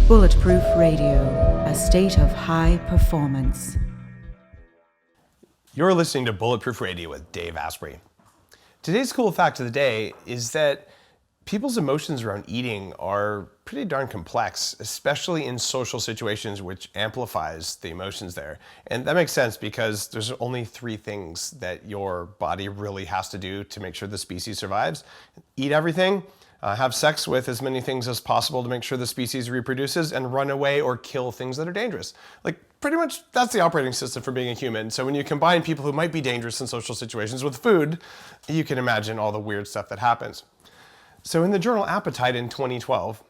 Bulletproof Radio, a state of high performance. You're listening to Bulletproof Radio with Dave Asprey. Today's cool fact of the day is that people's emotions around eating are pretty darn complex, especially in social situations, which amplifies the emotions there. And that makes sense because there's only three things that your body really has to do to make sure the species survives. Eat everything, have sex with as many things as possible to make sure the species reproduces, and run away or kill things that are dangerous. Like, pretty much that's the operating system for being a human. So when you combine people who might be dangerous in social situations with food, you can imagine all the weird stuff that happens. So in the journal Appetite in 2012,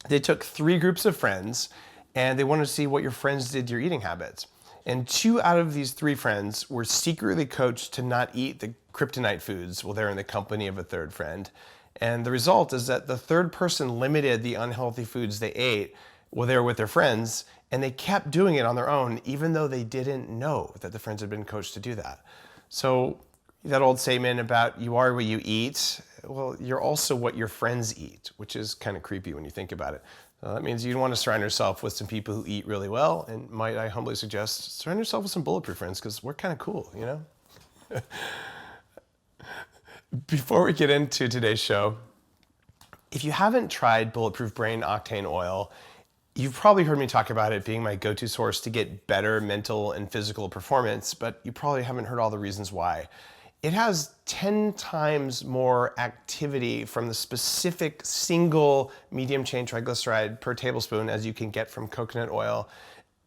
they took 3 groups of friends and they wanted to see what your friends did to your eating habits. And 2 out of these 3 friends were secretly coached to not eat the kryptonite foods while they're in the company of a third friend. And the result is that the third person limited the unhealthy foods they ate while they were with their friends, and they kept doing it on their own, even though they didn't know that the friends had been coached to do that. So that old statement about you are what you eat, well, you're also what your friends eat, which is kind of creepy when you think about it. So that means you want to surround yourself with some people who eat really well, and might I humbly suggest surround yourself with some Bulletproof friends, because we're kind of cool, you know? Before we get into today's show, if you haven't tried Bulletproof Brain Octane oil, you've probably heard me talk about it being my go-to source to get better mental and physical performance, but you probably haven't heard all the reasons why. It has 10 times more activity from the specific single medium chain triglyceride per tablespoon as you can get from coconut oil.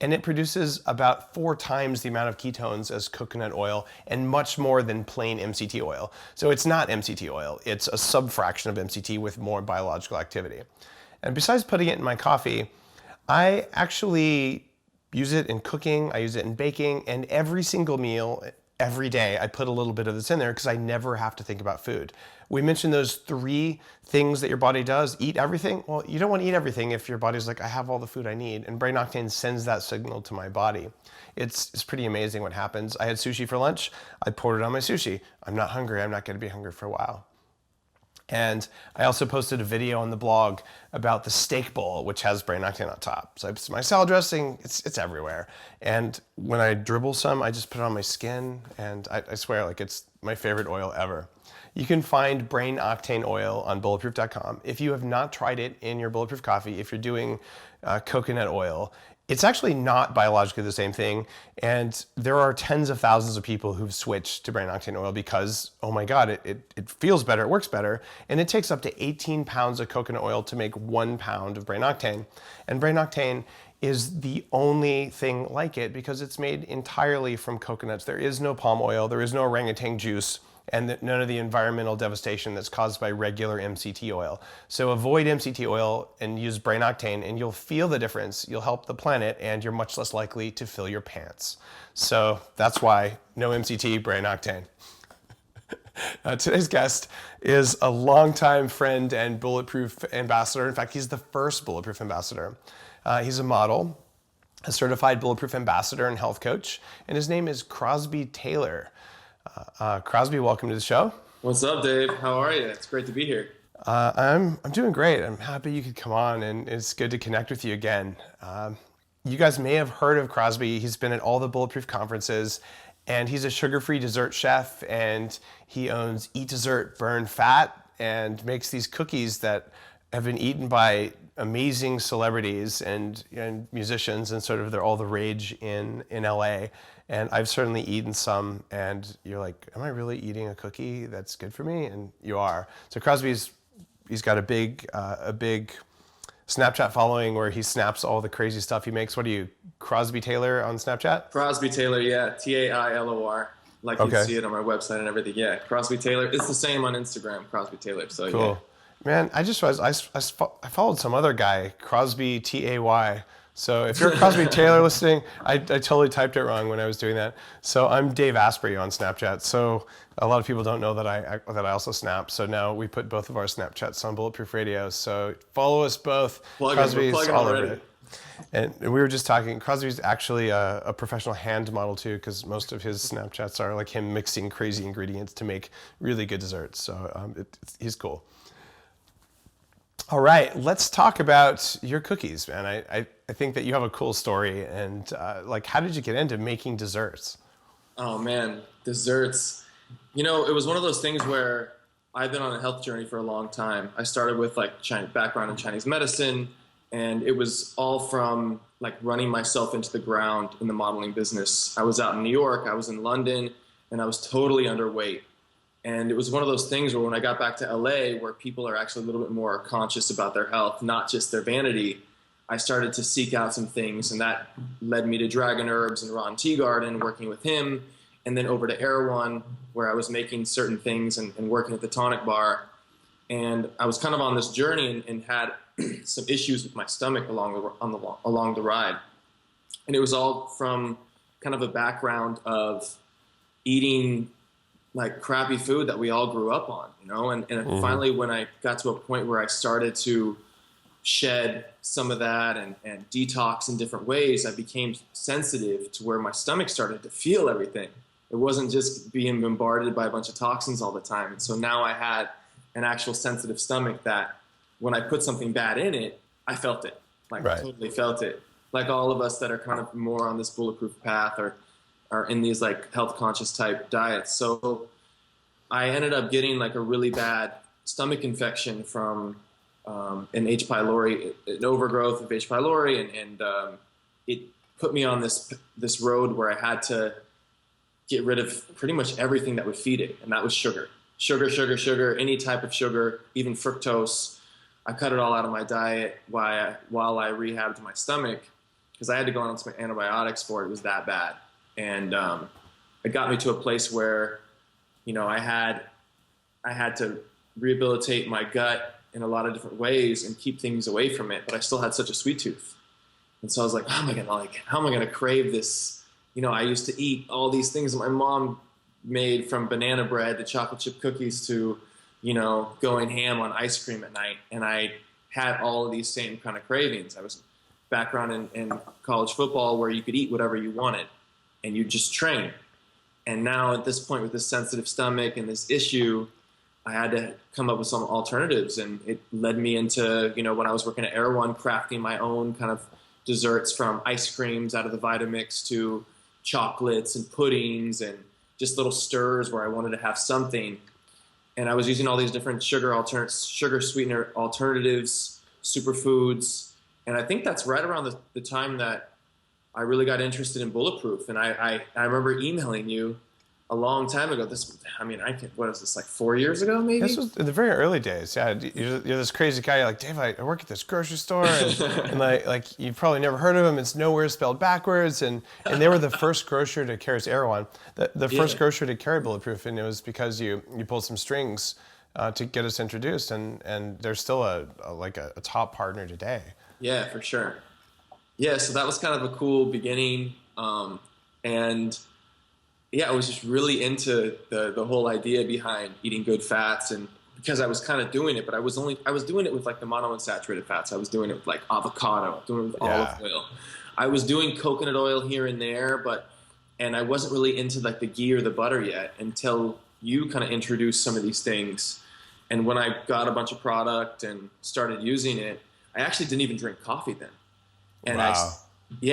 And it produces about 4 times the amount of ketones as coconut oil and much more than plain MCT oil. So it's not MCT oil, it's a subfraction of MCT with more biological activity. And besides putting it in my coffee, I actually use it in cooking, I use it in baking, and every single meal, every day, I put a little bit of this in there because I never have to think about food. We mentioned those 3 things that your body does. Eat everything. Well, you don't want to eat everything if your body's like, I have all the food I need. And Brain Octane sends that signal to my body. It's pretty amazing what happens. I had sushi for lunch. I poured it on my sushi. I'm not hungry. I'm not going to be hungry for a while. And I also posted a video on the blog about the steak bowl, which has Brain Octane on top. So my salad dressing, it's everywhere. And when I dribble some, I just put it on my skin, and I swear, like, it's my favorite oil ever. You can find Brain Octane oil on bulletproof.com. If you have not tried it in your Bulletproof coffee, if you're doing coconut oil, it's actually not biologically the same thing, and there are tens of thousands of people who've switched to Brain Octane oil because, oh my God, it feels better, it works better, and it takes up to 18 pounds of coconut oil to make 1 pound of Brain Octane. And Brain Octane is the only thing like it because it's made entirely from coconuts. There is no palm oil, there is no orangutan juice, and none of the environmental devastation that's caused by regular MCT oil. So avoid MCT oil and use Brain Octane, and you'll feel the difference. You'll help the planet, and you're much less likely to fill your pants. So that's why no MCT, Brain Octane. Today's guest is a longtime friend and Bulletproof ambassador. In fact, he's the first Bulletproof ambassador. He's a model, a certified Bulletproof ambassador and health coach, and his name is Crosby Tailor. Crosby, welcome to the show. What's up, Dave? How are you? It's great to be here. I'm doing great. I'm happy you could come on, and it's good to connect with you again. You guys may have heard of Crosby. He's been at all the Bulletproof conferences, and he's a sugar-free dessert chef, and he owns Eat Dessert, Burn Fat, and makes these cookies that have been eaten by amazing celebrities and musicians, and sort of they're all the rage in LA. And I've certainly eaten some, and you're like, am I really eating a cookie that's good for me? And you are. So Crosby's, he's got a big Snapchat following where he snaps all the crazy stuff he makes. What are you, Crosby Tailor on Snapchat? Crosby Tailor, yeah, Tailor, like okay. You see it on my website and everything. Yeah, Crosby Tailor. It's the same on Instagram, Crosby Tailor. So cool. Yeah. Man, I just realized I followed some other guy, Crosby Tay. So if you're Crosby Tailor listening, I totally typed it wrong when I was doing that. So I'm Dave Asprey on Snapchat. So a lot of people don't know that I also snap. So now we put both of our Snapchats on Bulletproof Radio. So follow us both. Crosby's all over it. And we were just talking, Crosby's actually a professional hand model too, because most of his Snapchats are like him mixing crazy ingredients to make really good desserts. So he's cool. All right, let's talk about your cookies, man. I think that you have a cool story, and like, how did you get into making desserts? Oh man, desserts. You know, it was one of those things where I've been on a health journey for a long time. I started with like background in Chinese medicine, and it was all from like running myself into the ground in the modeling business. I was out in New York, I was in London, and I was totally underweight. And it was one of those things where when I got back to LA, where people are actually a little bit more conscious about their health, not just their vanity, I started to seek out some things, and that led me to Dragon Herbs and Ron Teagarden, working with him, and then over to Erewhon, where I was making certain things and working at the tonic bar. And I was kind of on this journey and had some issues with my stomach along the ride. And it was all from kind of a background of eating like crappy food that we all grew up on, you know? And finally, when I got to a point where I started to shed some of that and detox in different ways, I became sensitive to where my stomach started to feel everything. It wasn't just being bombarded by a bunch of toxins all the time. And so now I had an actual sensitive stomach that when I put something bad in it, I felt it. Like I totally felt it. Like all of us that are kind of more on this bulletproof path or are in these like health conscious type diets. So I ended up getting like a really bad stomach infection from an H. pylori, an overgrowth of H. pylori, and it put me on this road where I had to get rid of pretty much everything that would feed it, and that was sugar, any type of sugar, even fructose. I cut it all out of my diet while I rehabbed my stomach, because I had to go on some antibiotics for it. It was that bad. And it got me to a place where, you know, I had to rehabilitate my gut in a lot of different ways and keep things away from it, but I still had such a sweet tooth. And so I was like, how am I gonna crave this? You know, I used to eat all these things that my mom made, from banana bread to chocolate chip cookies to, you know, going ham on ice cream at night. And I had all of these same kind of cravings. I was background in college football, where you could eat whatever you wanted and you just train. And now at this point, with this sensitive stomach and this issue, I had to come up with some alternatives. And it led me into, you know, when I was working at Erewhon, crafting my own kind of desserts, from ice creams out of the Vitamix to chocolates and puddings and just little stirs where I wanted to have something. And I was using all these different sugar sweetener alternatives, superfoods. And I think that's right around the time that I really got interested in Bulletproof. And I remember emailing you a long time ago. What is this, like 4 years ago, maybe? This was in the very early days. Yeah, you're this crazy guy. You're like, Dave, I work at this grocery store, and like you've probably never heard of them. It's nowhere spelled backwards, and they were the first grocer to carry Erewhon, the first grocer to carry Bulletproof, and it was because you pulled some strings to get us introduced, and they're still a top partner today. Yeah, for sure. Yeah, so that was kind of a cool beginning, and yeah, I was just really into the whole idea behind eating good fats, and because I was kind of doing it, but I was doing it with like the monounsaturated fats. I was doing it with like avocado, doing it with olive oil. I was doing coconut oil here and there, and I wasn't really into like the ghee or the butter yet until you kind of introduced some of these things. And when I got a bunch of product and started using it, I actually didn't even drink coffee then. And wow.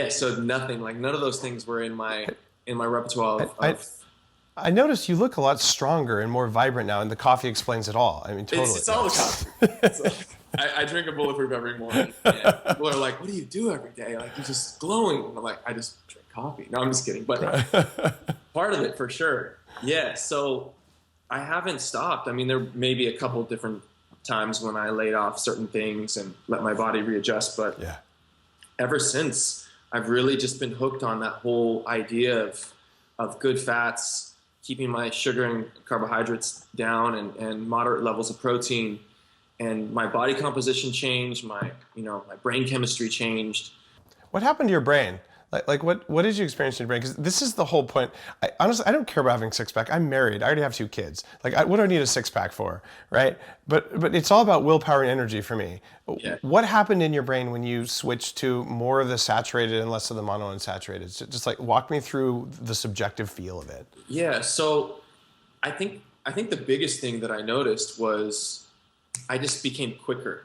So nothing, like none of those things were in my repertoire I noticed you look a lot stronger and more vibrant now, and the coffee explains it all. I mean, totally. It's all the coffee. I drink a Bulletproof every morning. And people are like, what do you do every day? Like, you're just glowing. And I'm like, I just drink coffee. No, I'm just kidding. But part of it for sure. Yeah, so I haven't stopped. I mean, there may be a couple different times when I laid off certain things and let my body readjust. But ever since, I've really just been hooked on that whole idea of good fats, keeping my sugar and carbohydrates down, and moderate levels of protein. And my body composition changed, my brain chemistry changed. What happened to your brain? Like what did you experience in your brain? Because this is the whole point. Honestly, I don't care about having six pack. I'm married. I already have two kids. Like, what do I need a six pack for, right? But it's all about willpower and energy for me. Yeah. What happened in your brain when you switched to more of the saturated and less of the monounsaturated? Just like walk me through the subjective feel of it. Yeah. So I think the biggest thing that I noticed was I just became quicker.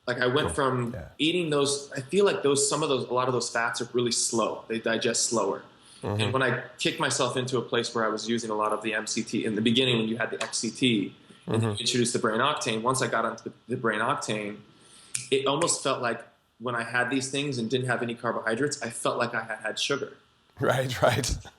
Like I went from eating those, I feel like a lot of those fats are really slow. They digest slower. Mm-hmm. And when I kicked myself into a place where I was using a lot of the MCT in the beginning, when you had the XCT and you introduced the Brain Octane, once I got onto the Brain Octane, it almost felt like when I had these things and didn't have any carbohydrates, I felt like I had sugar. Right.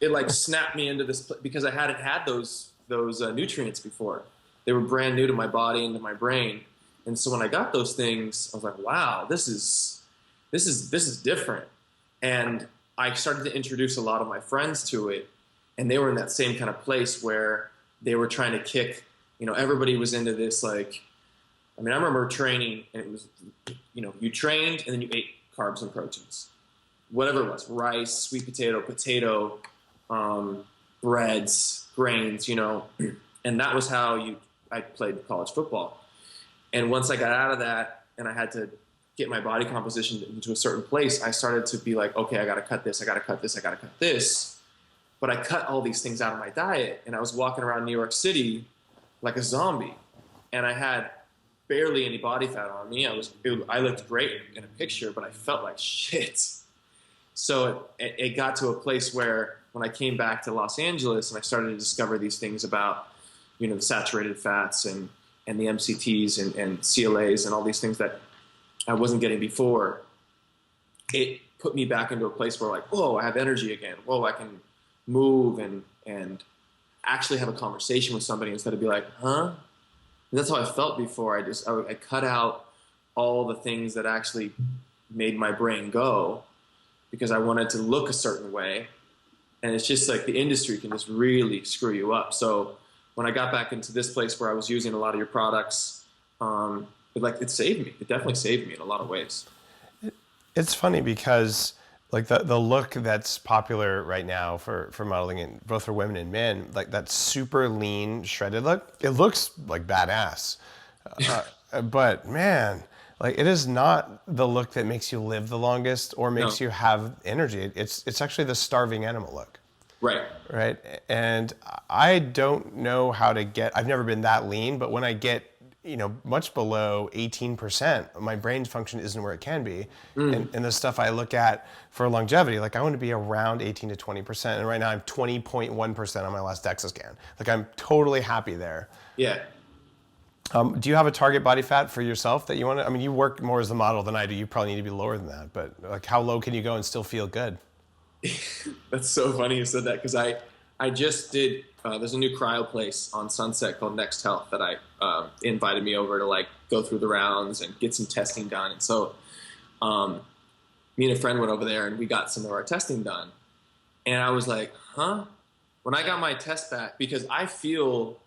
It like snapped me into this because I hadn't had those nutrients before. They were brand new to my body and to my brain. And so when I got those things, I was like, wow, this is different. And I started to introduce a lot of my friends to it. And they were in that same kind of place where they were trying to kick, everybody was into this. Like, I remember training and it was, you trained and then you ate carbs and proteins, whatever it was, rice, sweet potato, breads, grains, and that was how I played college football. And once I got out of that and I had to get my body composition into a certain place, I started to be like, okay, I got to cut this. I got to cut this. I got to cut this. But I cut all these things out of my diet and I was walking around New York City like a zombie and I had barely any body fat on me. I looked great in a picture, but I felt like shit. So it got to a place where when I came back to Los Angeles and I started to discover these things about, the saturated fats and the MCTs and CLAs and all these things that I wasn't getting before, it put me back into a place where like, whoa, I have energy again. Whoa, I can move and actually have a conversation with somebody instead of be like, huh? And that's how I felt before. I cut out all the things that actually made my brain go because I wanted to look a certain way. And it's just like the industry can just really screw you up. So when I got back into this place where I was using a lot of your products, it saved me. It definitely saved me in a lot of ways. It's funny because like the look that's popular right now for modeling, and both for women and men, like that super lean shredded look, it looks like badass. But man, like it is not the look that makes you live the longest or makes you have energy. It's actually the starving animal look. Right. And I don't know how to I've never been that lean, but when I get, much below 18%, my brain's function isn't where it can be. And the stuff I look at for longevity, like I want to be around 18 to 20%. And right now I'm 20.1% on my last DEXA scan. Like I'm totally happy there. Yeah. Do you have a target body fat for yourself that you want to, you work more as a model than I do. You probably need to be lower than that, but like how low can you go and still feel good? That's so funny you said that because I just did, there's a new cryo place on Sunset called Next Health that invited me over to like go through the rounds and get some testing done. And so me and a friend went over there and we got some of our testing done. And I was like, huh? When I got my test back, because I feel,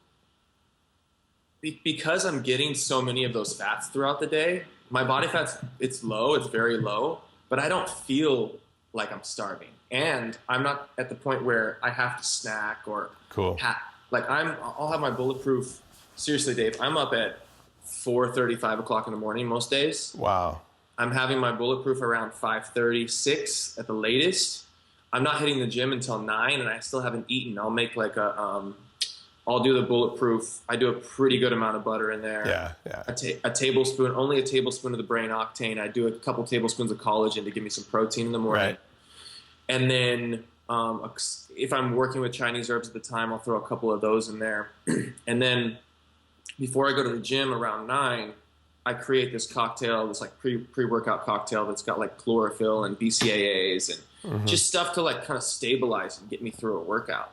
because I'm getting so many of those fats throughout the day, my body fat's, it's low, it's very low, but I don't feel like I'm starving. And I'm not at the point where I have to snack or I'll have my Bulletproof. Seriously, Dave, I'm up at 4:30, 5 o'clock in the morning most days. Wow. I'm having my Bulletproof around 5:30, 6 at the latest. I'm not hitting the gym until 9 and I still haven't eaten. I'll make like I'll do the Bulletproof. I do a pretty good amount of butter in there. Yeah. A tablespoon, only a tablespoon of the Brain Octane. I do a couple tablespoons of collagen to give me some protein in the morning. Right. And then if I'm working with Chinese herbs at the time, I'll throw a couple of those in there. And then before I go to the gym around 9, I create this cocktail, this like pre-workout cocktail that's got like chlorophyll and BCAAs and just stuff to like kind of stabilize and get me through a workout.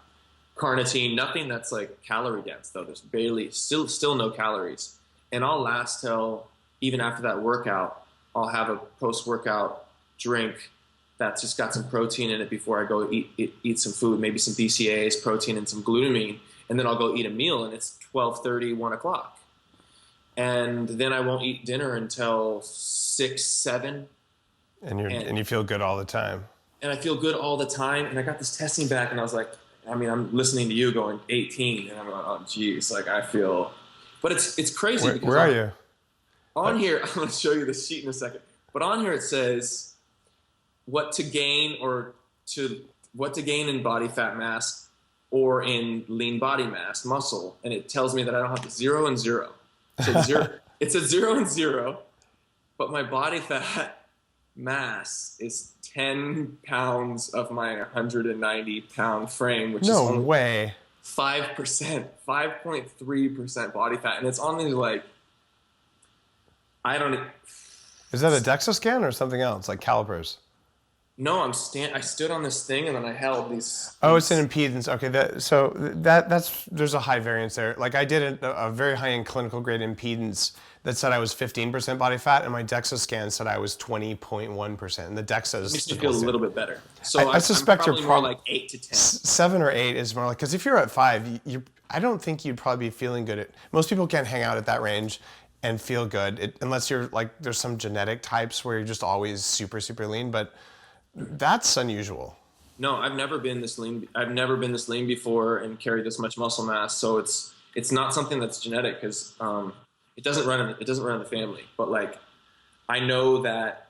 Carnitine, nothing that's like calorie dense though. There's barely, still no calories. And I'll last till, even after that workout, I'll have a post-workout drink that's just got some protein in it before I go eat some food, maybe some BCAAs, protein, and some glutamine. And then I'll go eat a meal and it's 12:30, 1 o'clock. And then I won't eat dinner until 6, 7. And you feel good all the time. and I feel good all the time. And I got this testing back, and I was like, I mean, I'm listening to you going 18, and I'm going, oh, geez, like I feel, but it's crazy. Where are you? On here, I'm going to show you the sheet in a second. But on here it says what to gain in body fat mass or in lean body mass, muscle, and it tells me that I don't have 0 and 0. So it's a 0 and 0, but my body fat mass is 10 pounds of my 190 pound frame, which is only way 5%, 5.3% body fat, and it's on these like Is that a DEXA scan or something else, like calipers? No, I stood on this thing and then I held these. Oh, it's an impedance. Okay, there's a high variance there. Like I did a very high-end clinical grade impedance that said I was 15% body fat, and my DEXA scan said I was 20.1%. And the DEXA is makes me feel a little bit better. So I suspect I'm probably more like 8 to 10. 7 or 8 is more like, because if you're at 5, I don't think you'd probably be feeling good. Most people can't hang out at that range and feel good unless you're like, there's some genetic types where you're just always super, super lean, but that's unusual. No, I've never been this lean. I've never been this lean before and carried this much muscle mass. So it's not something that's genetic, because it doesn't run in the family. But like, I know that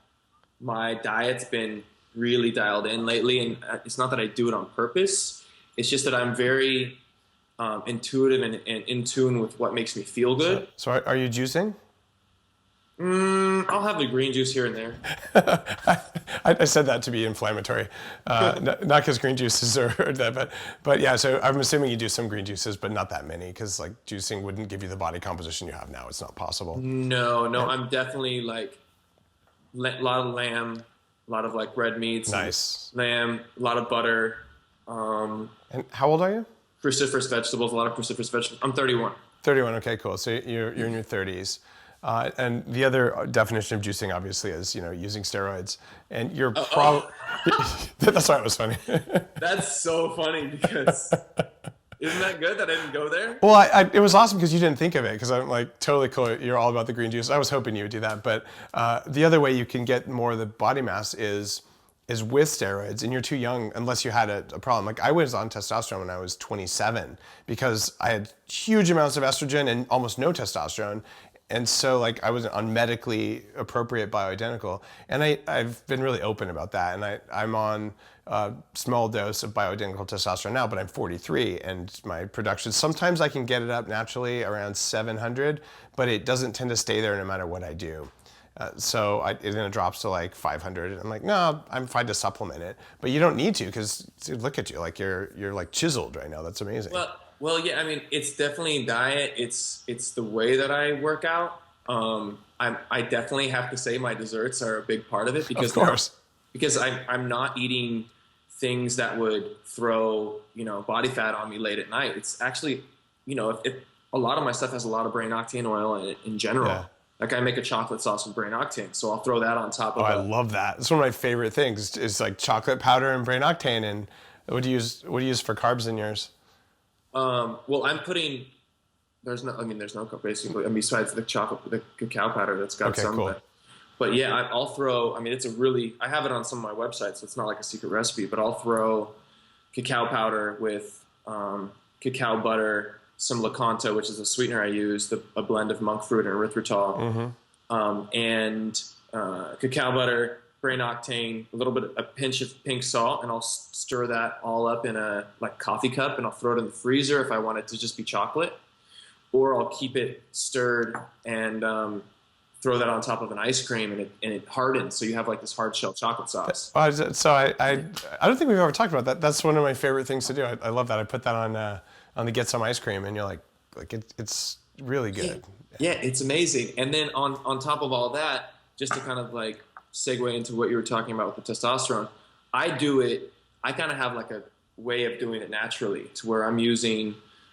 my diet's been really dialed in lately, and it's not that I do it on purpose. It's just that I'm very intuitive and in tune with what makes me feel good. So are you juicing? I'll have the green juice here and there. I said that to be inflammatory, not because green juices are that, but yeah. So I'm assuming you do some green juices, but not that many, because like juicing wouldn't give you the body composition you have now. It's not possible. No, I'm definitely like a lot of lamb, a lot of like red meats. Nice. Lamb, a lot of butter. And how old are you? Cruciferous vegetables, a lot of cruciferous vegetables. I'm 31. 31. Okay, cool. So you're in your 30s. And the other definition of juicing, obviously, is using steroids. And you're probably that's why it was funny. That's so funny, because isn't that good that I didn't go there? Well, it was awesome because you didn't think of it, because I'm like, totally cool. You're all about the green juice. I was hoping you would do that, but the other way you can get more of the body mass is with steroids, and you're too young unless you had a problem. Like I was on testosterone when I was 27 because I had huge amounts of estrogen and almost no testosterone. And so like I was on medically appropriate bioidentical, and I've been really open about that. And I'm on a small dose of bioidentical testosterone now, but I'm 43, and my production, sometimes I can get it up naturally around 700, but it doesn't tend to stay there no matter what I do. So then it drops to like 500, and I'm like, no, I'm fine to supplement it. But you don't need to, because look at you, like you're like chiseled right now. That's amazing. Well, yeah, I mean, it's definitely diet. It's the way that I work out. I definitely have to say my desserts are a big part of it, because of course, because I'm not eating things that would throw body fat on me late at night. It's actually if a lot of my stuff has a lot of brain octane oil in general. Yeah. Like I make a chocolate sauce with brain octane, so I'll throw that on top of. I love that. It's one of my favorite things. Is like chocolate powder and brain octane. And what do you use for carbs in yours? Well, I'm putting. There's no basically. Besides the cacao powder that's got some. Cool. But yeah, I'll throw. I mean, I have it on some of my websites, so it's not like a secret recipe. But I'll throw cacao powder with cacao butter, some Lakanto, which is a sweetener I use, a blend of monk fruit and erythritol, and cacao butter, brain octane, a pinch of pink salt, and I'll stir that all up in a coffee cup, and I'll throw it in the freezer if I want it to just be chocolate, or I'll keep it stirred and throw that on top of an ice cream, and it hardens, so you have like this hard shell chocolate sauce. So I don't think we've ever talked about that. That's one of my favorite things to do. I love that. I put that on the Get Some ice cream, and you're like it's really good. Yeah, it's amazing. And then on top of all that, just to kind of like segue into what you were talking about with the testosterone, I kind of have like a way of doing it naturally, to where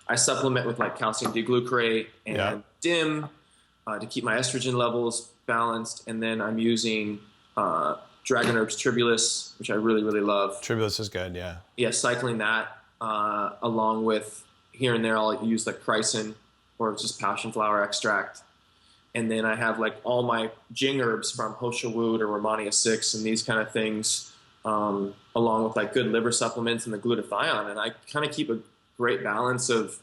I supplement with like calcium D-glucarate and DIM to keep my estrogen levels balanced. And then I'm using Dragon Herbs Tribulus, which I really, really love. Tribulus is good, yeah. Yeah, cycling that along with here and there I'll use like chrysin or just passion flower extract. And then I have like all my jing herbs from Hosha Wood or Romania 6 and these kind of things along with like good liver supplements and the glutathione. And I kind of keep a great balance of,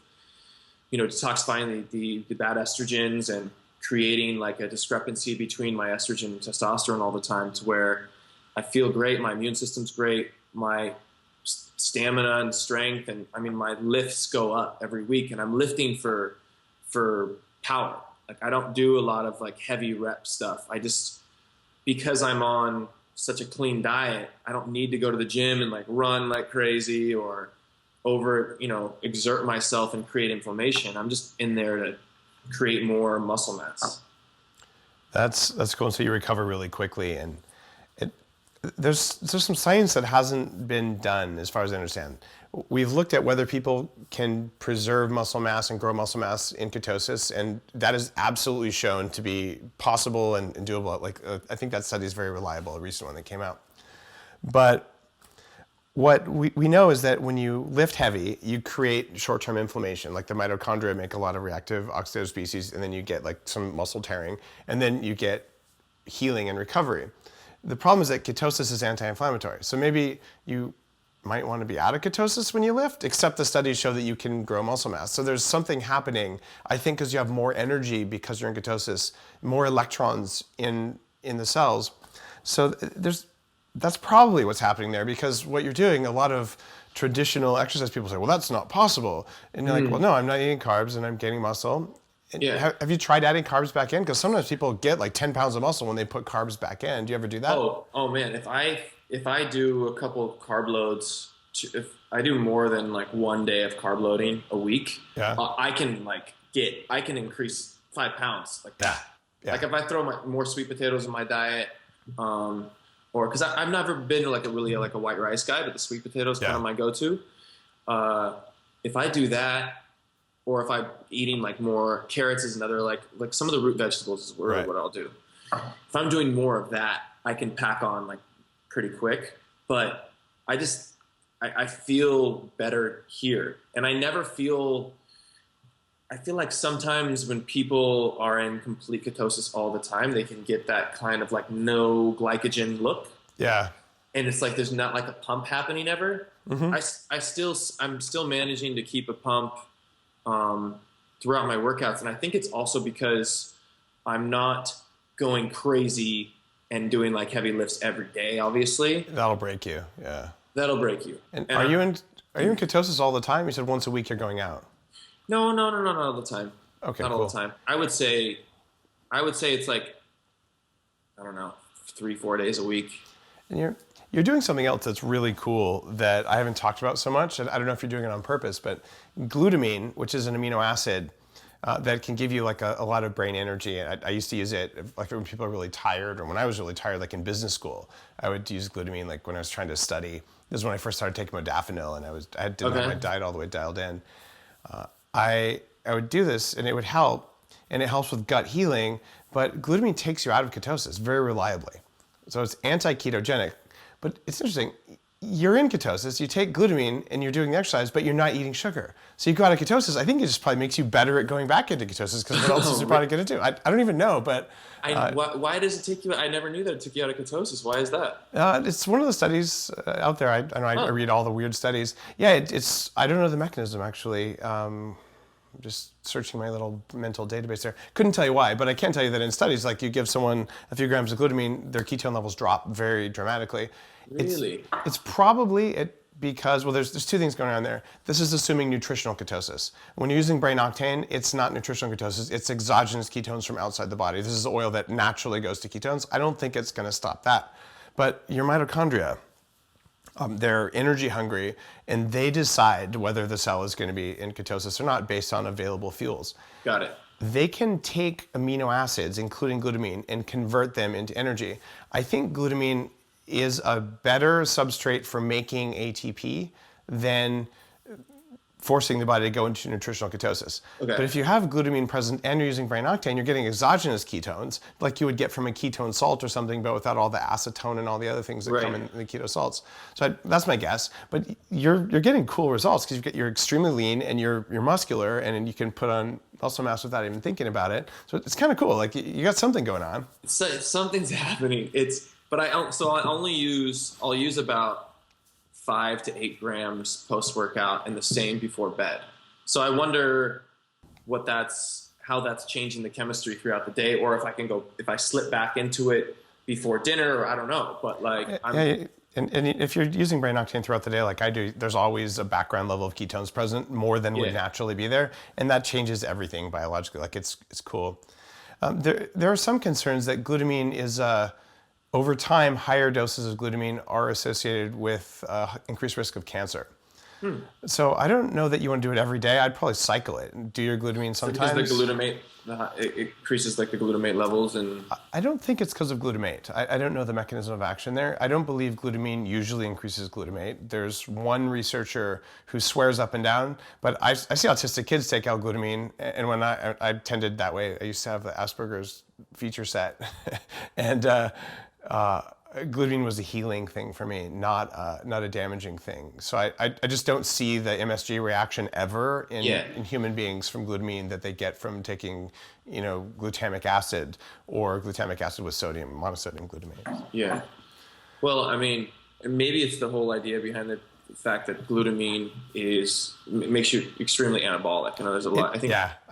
detoxifying the bad estrogens and creating like a discrepancy between my estrogen and testosterone all the time, to where I feel great. My immune system's great. My stamina and strength, and I mean, my lifts go up every week, and I'm lifting for power. Like, I don't do a lot of like heavy rep stuff. Because I'm on such a clean diet, I don't need to go to the gym and like run like crazy or exert myself and create inflammation. I'm just in there to create more muscle mass. That's cool. So you recover really quickly, and there's some science that hasn't been done, as far as I understand. We've looked at whether people can preserve muscle mass and grow muscle mass in ketosis, and that is absolutely shown to be possible and doable. I think that study is very reliable, a recent one that came out. But what we know is that when you lift heavy, you create short-term inflammation. Like the mitochondria make a lot of reactive oxidative species, and then you get like some muscle tearing, and then you get healing and recovery. The problem is that ketosis is anti-inflammatory. So maybe you might want to be out of ketosis when you lift, except the studies show that you can grow muscle mass. So there's something happening, I think, because you have more energy because you're in ketosis, more electrons in the cells. So that's probably what's happening there, because what you're doing, a lot of traditional exercise people say, well, that's not possible. And you're like, well, no, I'm not eating carbs and I'm gaining muscle. Yeah. Have you tried adding carbs back in? Because sometimes people get like 10 pounds of muscle when they put carbs back in. Do you ever do that? Oh man, if I do a couple of carb loads, if I do more than like one day of carb loading a week, I can increase 5 pounds like that. Yeah. Like if I throw more sweet potatoes in my diet, or because I've never been like a white rice guy, but the sweet potatoes kind of my go-to. If I do that, or if I'm eating like more carrots is another, like some of the root vegetables is what I'll do. If I'm doing more of that, I can pack on like pretty quick. But I feel better here, and I feel like sometimes when people are in complete ketosis all the time, they can get that kind of like no glycogen look. Yeah. And it's like there's not like a pump happening ever. Mm-hmm. I'm still managing to keep a pump throughout my workouts, and I think it's also because I'm not going crazy and doing like heavy lifts every day. Obviously, that'll break you. Yeah, that'll break you. And are you in ketosis all the time? You said once a week you're going out. No, not all the time. Okay, not cool. all the time. I would say it's like, I don't know, 3-4 days a week. And you're doing something else that's really cool that I haven't talked about so much. I don't know if you're doing it on purpose, but glutamine, which is an amino acid that can give you like a lot of brain energy. I used to use it like when people are really tired, or when I was really tired, like in business school, I would use glutamine like when I was trying to study. This is when I first started taking modafinil, and I didn't have my diet all the way dialed in. I would do this, and it would help, and it helps with gut healing, but glutamine takes you out of ketosis very reliably. So it's anti-ketogenic, but it's interesting. You're in ketosis, you take glutamine and you're doing the exercise, but you're not eating sugar. So you go out of ketosis. I think it just probably makes you better at going back into ketosis, because what else is your body going to do? I don't even know, but... why does it take you... I never knew that it took you out of ketosis. Why is that? It's one of the studies out there. I read all the weird studies. Yeah, it's I don't know the mechanism, actually. I'm just searching my little mental database there. Couldn't tell you why, but I can tell you that in studies, like you give someone a few grams of glutamine, their ketone levels drop very dramatically. Really? It's probably because, well, there's two things going on there. This is assuming nutritional ketosis. When you're using Brain Octane, it's not nutritional ketosis. It's exogenous ketones from outside the body. This is oil that naturally goes to ketones. I don't think it's going to stop that. But your mitochondria, they're energy hungry, and they decide whether the cell is going to be in ketosis or not based on available fuels. Got it. They can take amino acids, including glutamine, and convert them into energy. I think glutamine is a better substrate for making ATP than forcing the body to go into nutritional ketosis. Okay. But if you have glutamine present and you're using Brain Octane, you're getting exogenous ketones, like you would get from a ketone salt or something, but without all the acetone and all the other things that come in the keto salts. So that's my guess. But you're getting cool results, because you're extremely lean and you're muscular, and you can put on muscle mass without even thinking about it. So it's kind of cool. Like you got something going on. Something's happening. But I'll use about 5 to 8 grams post workout and the same before bed. So I wonder how that's changing the chemistry throughout the day, or if I slip back into it before dinner, or I don't know. But like, and if you're using Brain Octane throughout the day, like I do, there's always a background level of ketones present, more than would naturally be there, and that changes everything biologically. Like it's cool. There are some concerns that glutamine is over time, higher doses of glutamine are associated with increased risk of cancer. So I don't know that you want to do it every day. I'd probably cycle it and do your glutamine sometimes. Because the glutamate, it increases like the glutamate levels, and I don't think it's because of glutamate. I don't know the mechanism of action there. I don't believe glutamine usually increases glutamate. There's one researcher who swears up and down, but I see autistic kids take L-glutamine, and when I tended that way, I used to have the Asperger's feature set, and glutamine was a healing thing for me, not a damaging thing. So I just don't see the MSG reaction ever in human beings from glutamine that they get from taking, glutamic acid or glutamic acid with sodium, monosodium glutamate. Yeah. Well, I mean, maybe it's the whole idea behind the fact that glutamine makes you extremely anabolic. There's a lot. I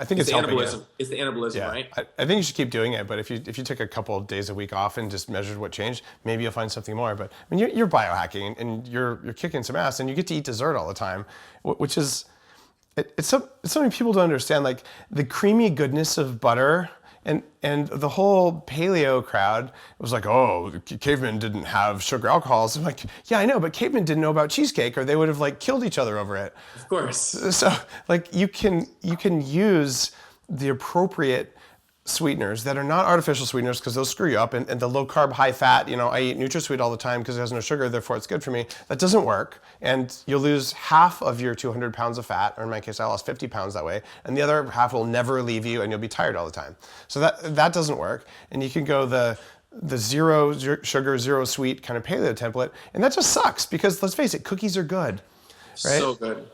think it's helping you. It's the anabolism, right? I think you should keep doing it, but if you took a couple of days a week off and just measured what changed, maybe you'll find something more. But I mean, you're biohacking and you're kicking some ass, and you get to eat dessert all the time, which is it's something people don't understand. Like the creamy goodness of butter. And the whole paleo crowd was like, oh, cavemen didn't have sugar alcohols. I'm like, yeah, I know, but cavemen didn't know about cheesecake, or they would have killed each other over it. Of course. So you can use the appropriate sweeteners that are not artificial sweeteners, because they'll screw you up, and the low carb, high fat, I eat NutraSweet all the time because it has no sugar, therefore it's good for me. That doesn't work, and you'll lose half of your 200 pounds of fat, or in my case I lost 50 pounds that way, and the other half will never leave you, and you'll be tired all the time. So that doesn't work. And you can go the zero sugar, zero sweet kind of paleo template, and that just sucks, because let's face it, cookies are good. Right? So good.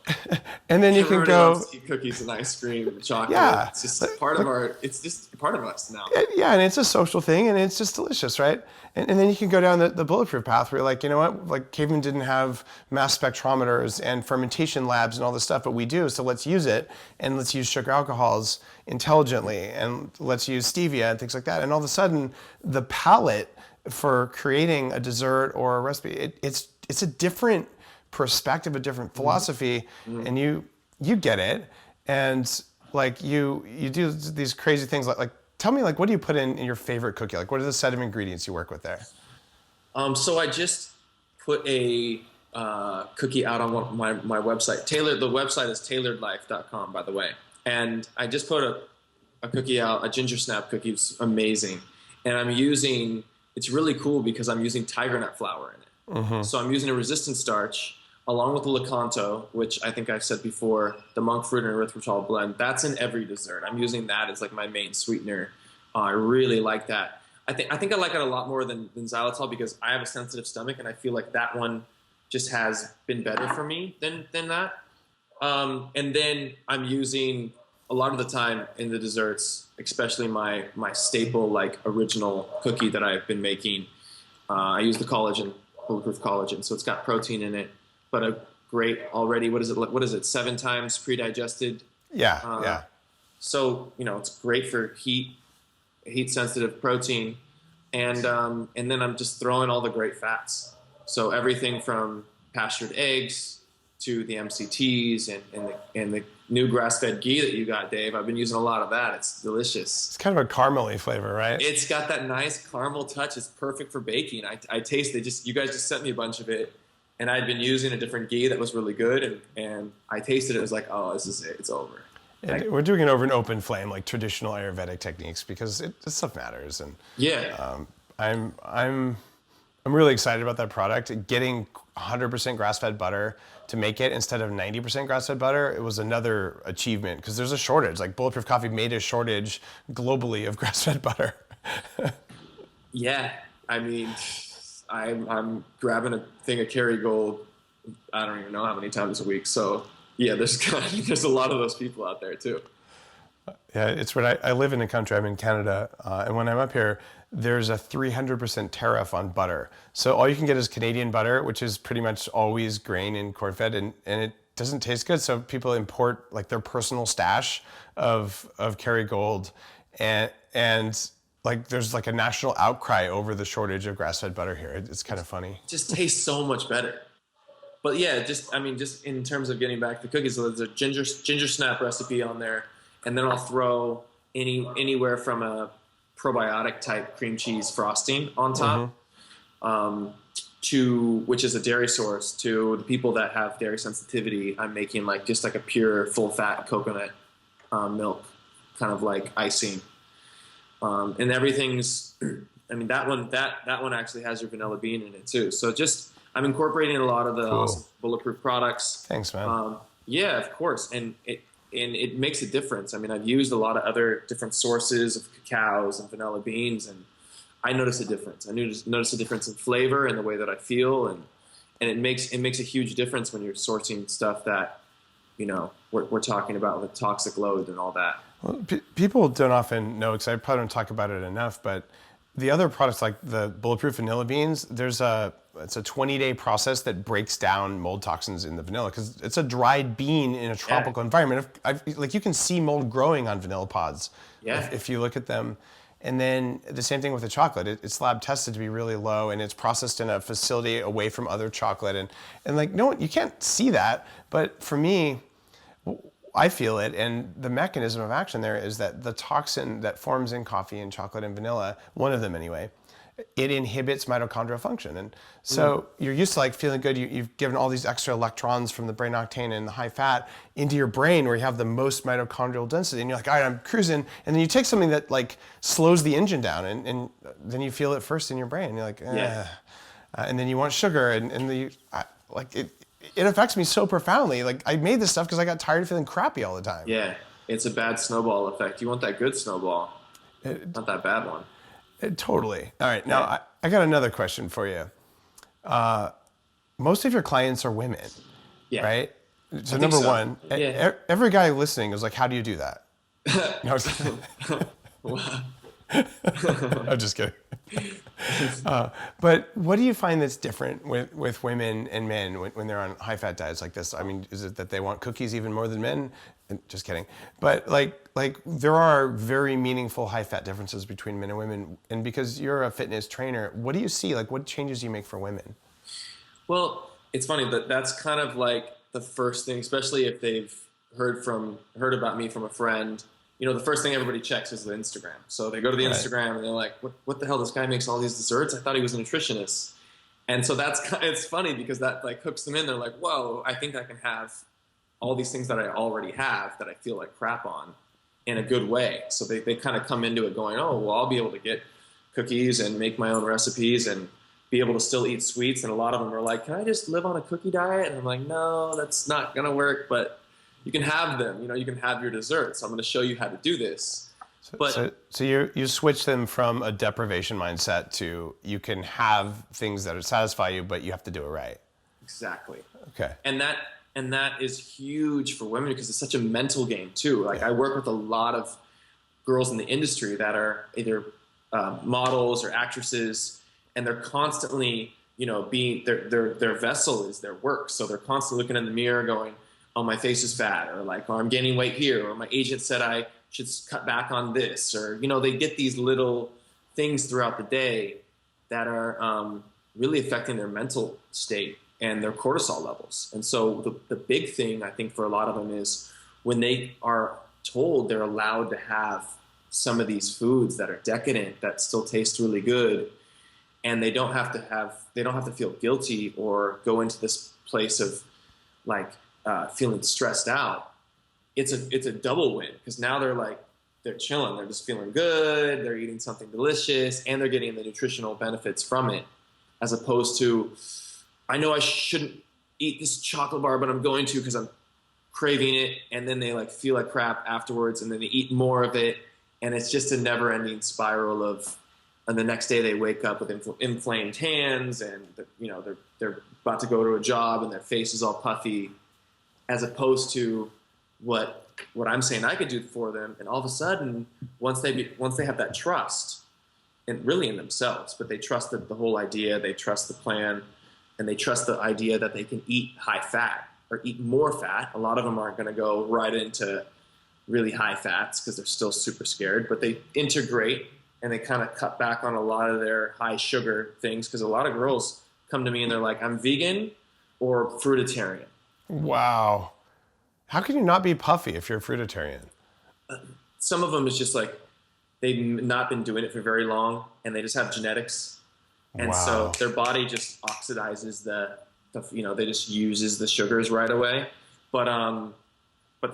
And then you can go loves to eat cookies and ice cream and chocolate. Yeah. It's just part of us now. Yeah, and it's a social thing, and it's just delicious, right? And then you can go down the bulletproof path where you're like, you know what? Like cavemen didn't have mass spectrometers and fermentation labs and all this stuff, but we do, so let's use it, and let's use sugar alcohols intelligently, and let's use stevia and things like that. And all of a sudden, the palette for creating a dessert or a recipe, it's a different perspective, a different philosophy, and you get it, and like you do these crazy things like tell me, like, what do you put in your favorite cookie? Like, what are the set of ingredients you work with there? So I just put a cookie out on my website. The website is tailoredlife.com, by the way, and I just put a cookie out, a ginger snap cookie. It's amazing, and it's really cool because I'm using tiger nut flour in it. So I'm using a resistant starch along with the Lakanto, which I think I've said before, the monk fruit and erythritol blend. That's in every dessert. I'm using that as like my main sweetener. I really like that. I think I like it a lot more than xylitol, because I have a sensitive stomach, and I feel like that one just has been better for me than that. And then I'm using a lot of the time in the desserts, especially my staple, like original cookie that I've been making. I use the collagen, Bulletproof collagen, so it's got protein in it, but a great already, what is it, 7 times pre-digested? Yeah. So, it's great for heat sensitive protein. And then I'm just throwing all the great fats. So everything from pastured eggs to the MCTs and the new grass-fed ghee that you got, Dave. I've been using a lot of that. It's delicious. It's kind of a caramely flavor, right? It's got that nice caramel touch. It's perfect for baking. I taste it. You guys just sent me a bunch of it, and I'd been using a different ghee that was really good, and I tasted it. It was like, oh, this is it. It's over. We're doing it over an open flame, like traditional Ayurvedic techniques, because this stuff matters. And yeah, I'm really excited about that product. Getting 100% grass-fed butter to make it instead of 90% grass-fed butter, it was another achievement, because there's a shortage. Like Bulletproof Coffee made a shortage globally of grass-fed butter. Yeah, I mean, I'm grabbing a thing of Kerrygold, I don't even know how many times a week. So yeah, there's a lot of those people out there too. Yeah, it's what I live in a country. I'm in Canada, and when I'm up here, there's a 300% tariff on butter. So all you can get is Canadian butter, which is pretty much always grain and corn-fed, and it doesn't taste good. So people import like their personal stash of Kerrygold, and like there's like a national outcry over the shortage of grass-fed butter here. It's kind of funny. It just tastes so much better. But yeah, just in terms of getting back to cookies, so there's a ginger snap recipe on there, and then I'll throw anywhere from a probiotic type cream cheese frosting on top, to which is a dairy source. To the people that have dairy sensitivity, I'm making like just like a pure full fat coconut milk, kind of like icing, and everything's. I mean that one actually has your vanilla bean in it too. So just I'm incorporating a lot of the awesome Bulletproof products. Thanks, man. Yeah, of course, and it makes a difference. I mean, I've used a lot of other different sources of cacaos and vanilla beans, and I notice a difference. I notice a difference in flavor and the way that I feel, and it makes a huge difference when you're sourcing stuff that, you know, we're talking about with toxic load and all that. Well, people don't often know, because I probably don't talk about it enough, but the other products like the Bulletproof vanilla beans, it's a 20-day process that breaks down mold toxins in the vanilla, because it's a dried bean in a tropical environment. Like you can see mold growing on vanilla pods if you look at them. And then the same thing with the chocolate. It's lab tested to be really low, and it's processed in a facility away from other chocolate. And like, no, you can't see that. But for me, I feel it, and the mechanism of action there is that the toxin that forms in coffee and chocolate and vanilla, one of them anyway, it inhibits mitochondrial function. And so you're used to like feeling good. You've given all these extra electrons from the brain octane and the high fat into your brain where you have the most mitochondrial density. And you're like, all right, I'm cruising. And then you take something that like slows the engine down, and then you feel it first in your brain. You're like, and then you want sugar, it affects me so profoundly. Like I made this stuff because I got tired of feeling crappy all the time. Yeah, it's a bad snowball effect. You want that good snowball, not that bad one. Totally. All right. Now, I got another question for you. Most of your clients are women, right? So number one, every guy listening is like, how do you do that? No, I'm just kidding. But what do you find that's different with women and men when they're on high-fat diets like this? I mean, is it that they want cookies even more than men? Just kidding. But like there are very meaningful high-fat differences between men and women. And because you're a fitness trainer, what do you see? Like, what changes do you make for women? Well, it's funny that that's kind of like the first thing, especially if they've heard about me from a friend. You know, the first thing everybody checks is the Instagram. So they go to the Instagram and they're like, what the hell? This guy makes all these desserts? I thought he was a nutritionist. And so it's funny because that like hooks them in. They're like, whoa, I think I can have all these things that I already have that I feel like crap on in a good way. So they kind of come into it going, oh, well, I'll be able to get cookies and make my own recipes and be able to still eat sweets. And a lot of them are like, can I just live on a cookie diet? And I'm like, no, that's not going to work. But you can have them, you can have your desserts. I'm going to show you how to do this. So you switch them from a deprivation mindset to you can have things that satisfy you, but you have to do it right. Exactly. Okay. And that is huge for women because it's such a mental game too. Like I work with a lot of girls in the industry that are either models or actresses, and they're constantly, being their vessel is their work. So they're constantly looking in the mirror going, oh, my face is fat, or like, oh, I'm gaining weight here, or my agent said I should cut back on this, or, they get these little things throughout the day that are really affecting their mental state and their cortisol levels. And so the big thing, I think, for a lot of them is when they are told they're allowed to have some of these foods that are decadent, that still taste really good, and they don't have to feel guilty or go into this place of like, feeling stressed out. It's a double win because now they're chilling, they're just feeling good, they're eating something delicious, and they're getting the nutritional benefits from it, as opposed to, I know I shouldn't eat this chocolate bar, but I'm going to because I'm craving it, and then they like feel like crap afterwards, and then they eat more of it, and it's just a never-ending spiral of, and the next day they wake up with inflamed hands, and they're about to go to a job, and their face is all puffy. As opposed to what what I'm saying I could do for them. And all of a sudden, once they have that trust, and really in themselves, but they trust the whole idea, they trust the plan, and they trust the idea that they can eat high fat or eat more fat. A lot of them aren't going to go right into really high fats because they're still super scared, but they integrate and they kind of cut back on a lot of their high sugar things, because a lot of girls come to me and they're like, I'm vegan or fruitarian. Wow. How can you not be puffy if you're a fruitarian? Some of them is just like they've not been doing it for very long and they just have genetics. And so their body just oxidizes they just uses the sugars right away. But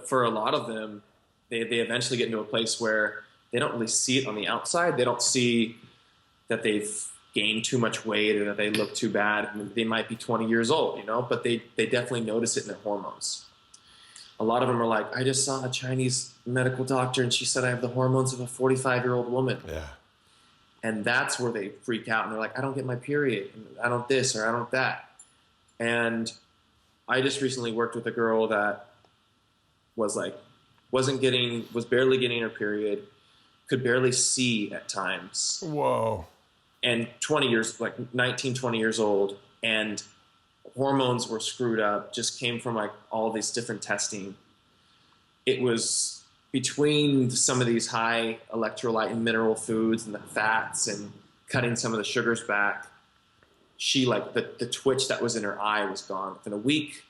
for a lot of them, they eventually get into a place where they don't really see it on the outside. They don't see that they've gained too much weight or that they look too bad. I mean, they might be 20 years old, but they definitely notice it in their hormones. A lot of them are like, I just saw a Chinese medical doctor and she said I have the hormones of a 45-year-old woman. Yeah. And that's where they freak out and they're like, I don't get my period, and I don't this or I don't that. And I just recently worked with a girl that was barely getting her period, could barely see at times. Whoa. And 20 years old, and hormones were screwed up, just came from like all these different testing. It was between some of these high electrolyte and mineral foods and the fats and cutting some of the sugars back. She the twitch that was in her eye was gone within a week.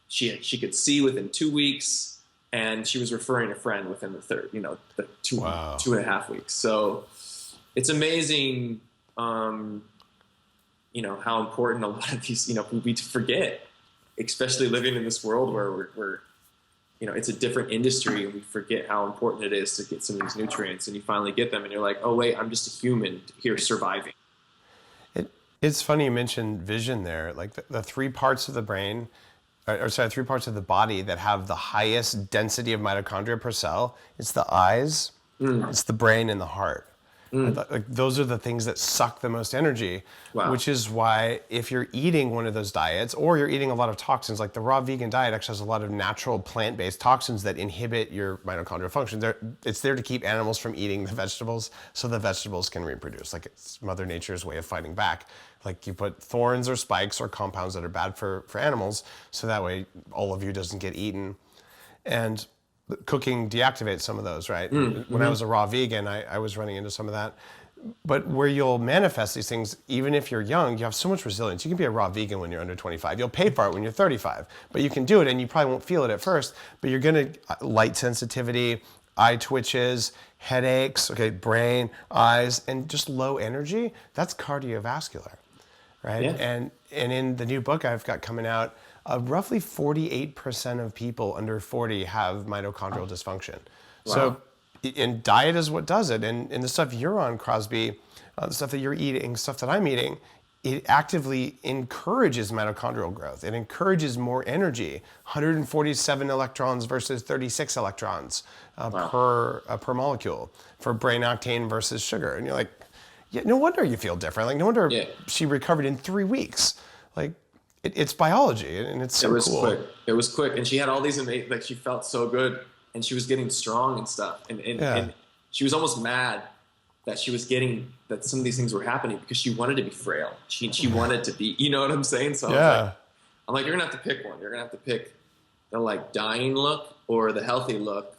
She could see within 2 weeks. And she was referring a friend within the third, the 2.5 weeks. So it's amazing, how important a lot of these, we forget, especially living in this world where we're it's a different industry, and we forget how important it is to get some of these nutrients, and you finally get them and you're like, oh wait, I'm just a human here surviving. It's funny you mentioned vision there, like the three parts of the brain, three parts of the body that have the highest density of mitochondria per cell. It's the eyes, it's the brain, and the heart. Like those are the things that suck the most energy, which is why if you're eating one of those diets or you're eating a lot of toxins, like the raw vegan diet actually has a lot of natural plant-based toxins that inhibit your mitochondrial function. It's there to keep animals from eating the vegetables so the vegetables can reproduce. Like it's Mother Nature's way of fighting back. Like you put thorns or spikes or compounds that are bad for animals so that way all of you doesn't get eaten. And cooking deactivates some of those, right? When I was a raw vegan, I was running into some of that. But where you'll manifest these things, even if you're young, you have so much resilience. You can be a raw vegan when you're under 25. You'll pay for it when you're 35. But you can do it, and you probably won't feel it at first. But you're going to light sensitivity, eye twitches, headaches, brain, eyes, and just low energy. That's cardiovascular, right? Yeah. And in the new book I've got coming out, roughly 48% of people under 40 have mitochondrial dysfunction. Wow. So, and diet is what does it. And the stuff you're on, Crosby, the stuff that you're eating, stuff that I'm eating, it actively encourages mitochondrial growth. It encourages more energy, 147 electrons versus 36 electrons per molecule for brain octane versus sugar. And you're like, yeah, no wonder you feel different. Like, no wonder she recovered in 3 weeks. Like, it's biology, and it's so cool. Quick. It was quick, and she had all these amazing. Like she felt so good, and she was getting strong and stuff, and she was almost mad that she was getting that some of these things were happening because she wanted to be frail. She wanted to be, you know what I'm saying? So I'm like, you're gonna have to pick one. You're gonna have to pick the like dying look or the healthy look,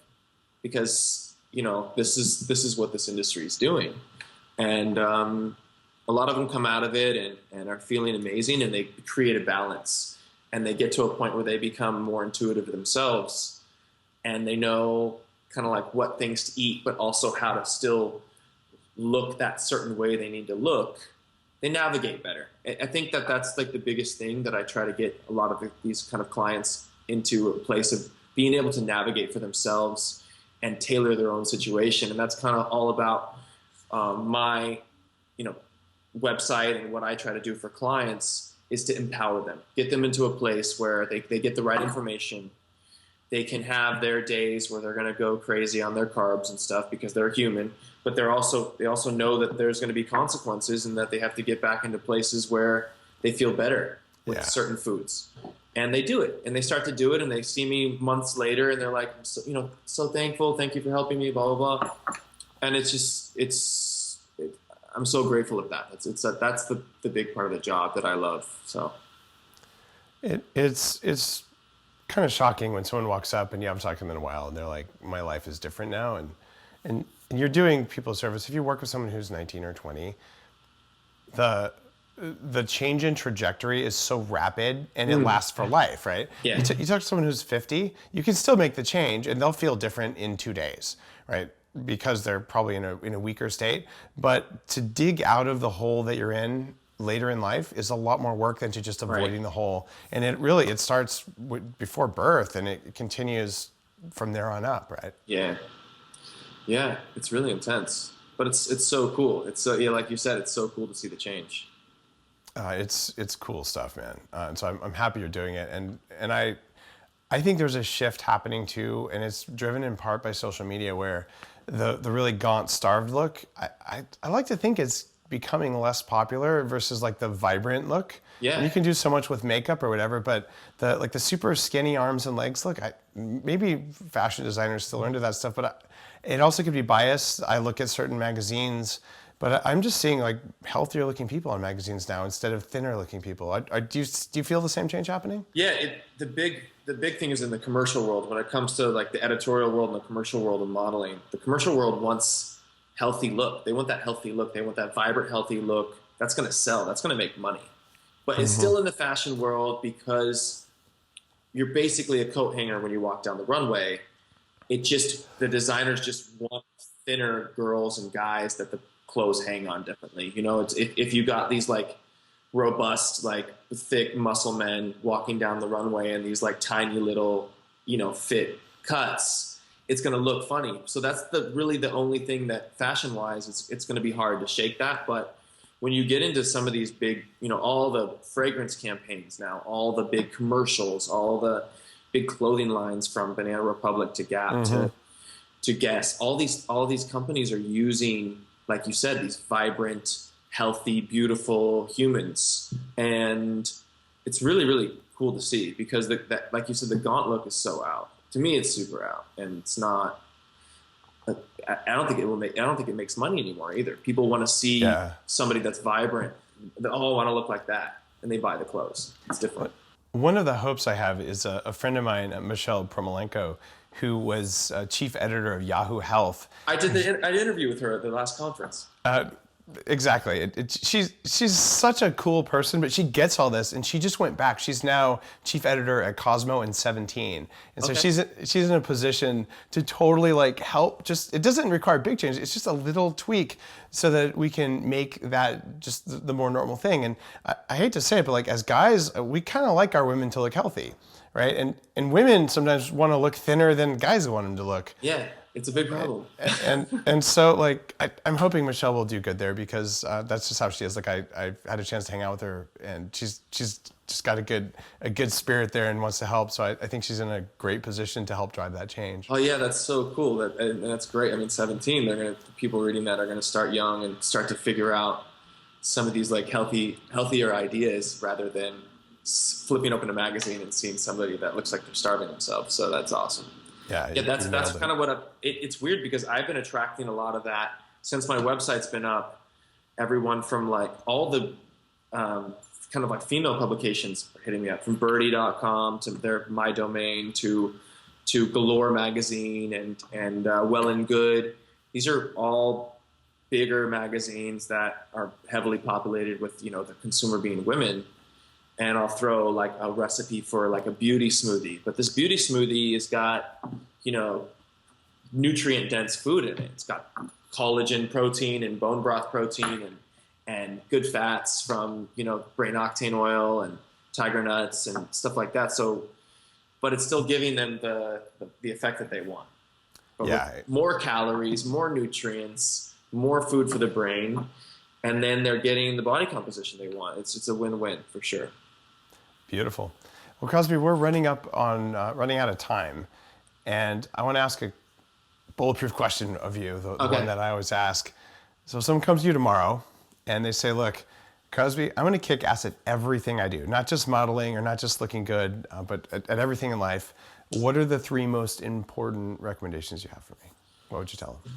because this is what this industry is doing, and a lot of them come out of it and are feeling amazing, and they create a balance, and they get to a point where they become more intuitive themselves, and they know kind of like what things to eat, but also how to still look that certain way they need to look. They navigate better. I think that's like the biggest thing that I try to get a lot of these kind of clients into a place of being able to navigate for themselves and tailor their own situation. And that's kind of all about my, website, and what I try to do for clients is to empower them, get them into a place where they get the right information. They can have their days where they're going to go crazy on their carbs and stuff because they're human, but they also know that there's going to be consequences and that they have to get back into places where they feel better. with Yeah. certain foods. And they do it, and they start to do it, and they see me months later, and they're like, so thankful. Thank you for helping me, blah, blah, blah. And it's just, I'm so grateful of that. That's the big part of the job that I love. So it's kind of shocking when someone walks up and you haven't talked to them in a while and they're like, my life is different now. And you're doing people service. If you work with someone who's 19 or 20, the change in trajectory is so rapid and it lasts for life, right? Yeah. You talk to someone who's 50, you can still make the change and they'll feel different in 2 days, right? Because they're probably in a weaker state. But to dig out of the hole that you're in later in life is a lot more work than to just avoiding the hole. And it starts before birth and it continues from there on up, right? Yeah. Yeah, it's really intense, but it's so cool. It's so, like you said, it's so cool to see the change. It's cool stuff, man. And so I'm happy you're doing it. And I think there's a shift happening too, and it's driven in part by social media where the really gaunt, starved look, I like to think it's becoming less popular versus like the vibrant look. Yeah. And you can do so much with makeup or whatever, but the super skinny arms and legs look, maybe fashion designers still are into that stuff, but it also could be biased. I look at certain magazines, but I'm just seeing like healthier looking people on magazines now instead of thinner looking people. Do you feel the same change happening? Yeah, the big thing is in the commercial world. When it comes to like the editorial world and the commercial world of modeling, the commercial world wants healthy look. They want that healthy look. They want that vibrant, healthy look. That's going to sell. That's going to make money. But it's still in the fashion world because you're basically a coat hanger when you walk down the runway. The designers just want thinner girls and guys that the clothes hang on differently. It's if you got these like robust, like thick muscle men walking down the runway and these like tiny little, fit cuts, it's going to look funny. So that's really the only thing that fashion wise, it's going to be hard to shake that. But when you get into some of these big, all the fragrance campaigns now, all the big commercials, all the big clothing lines from Banana Republic to Gap to Guess, all these companies are using, like you said, these vibrant, healthy, beautiful humans. And it's really, really cool to see because like you said, the gaunt look is so out. To me, it's super out, and it's not. I don't think it makes money anymore either. People want to see somebody that's vibrant. They all want to look like that, and they buy the clothes. It's different. One of the hopes I have is a friend of mine, Michelle Promalenko, who was chief editor of Yahoo Health. I did an interview with her at the last conference. Exactly. She's such a cool person, but she gets all this, and she just went back. She's now chief editor at Cosmo in 17, and so she's in a position to totally like help. It doesn't require big change. It's just a little tweak so that we can make that just the more normal thing. And I hate to say it, but like as guys, we kind of like our women to look healthy, right? And women sometimes want to look thinner than guys want them to look. Yeah. It's a big problem. And so like I'm hoping Michelle will do good there because that's just how she is. Like I've had a chance to hang out with her, and she's just got a good spirit there and wants to help. So I think she's in a great position to help drive that change. Oh yeah, that's so cool. And that's great. I mean, 17. People reading that are gonna start young and start to figure out some of these like healthier ideas rather than flipping open a magazine and seeing somebody that looks like they're starving themselves. So that's awesome. Yeah, that's kind of what it's weird because I've been attracting a lot of that since my website's been up. Everyone from like all the kind of like female publications are hitting me up, from birdie.com to my domain to Galore magazine and Well and Good. These are all bigger magazines that are heavily populated with, the consumer being women. And I'll throw like a recipe for like a beauty smoothie. But this beauty smoothie has got, nutrient dense food in it. It's got collagen protein and bone broth protein and good fats from, brain octane oil and tiger nuts and stuff like that. So, but it's still giving them the effect that they want. But with more calories, more nutrients, more food for the brain, and then they're getting the body composition they want. It's a win-win for sure. Beautiful. Well, Crosby, we're running out of time, and I want to ask a bulletproof question of you, the one that I always ask. So if someone comes to you tomorrow, and they say, look, Crosby, I'm going to kick ass at everything I do, not just modeling or not just looking good, but at everything in life. What are the 3 most important recommendations you have for me? What would you tell them?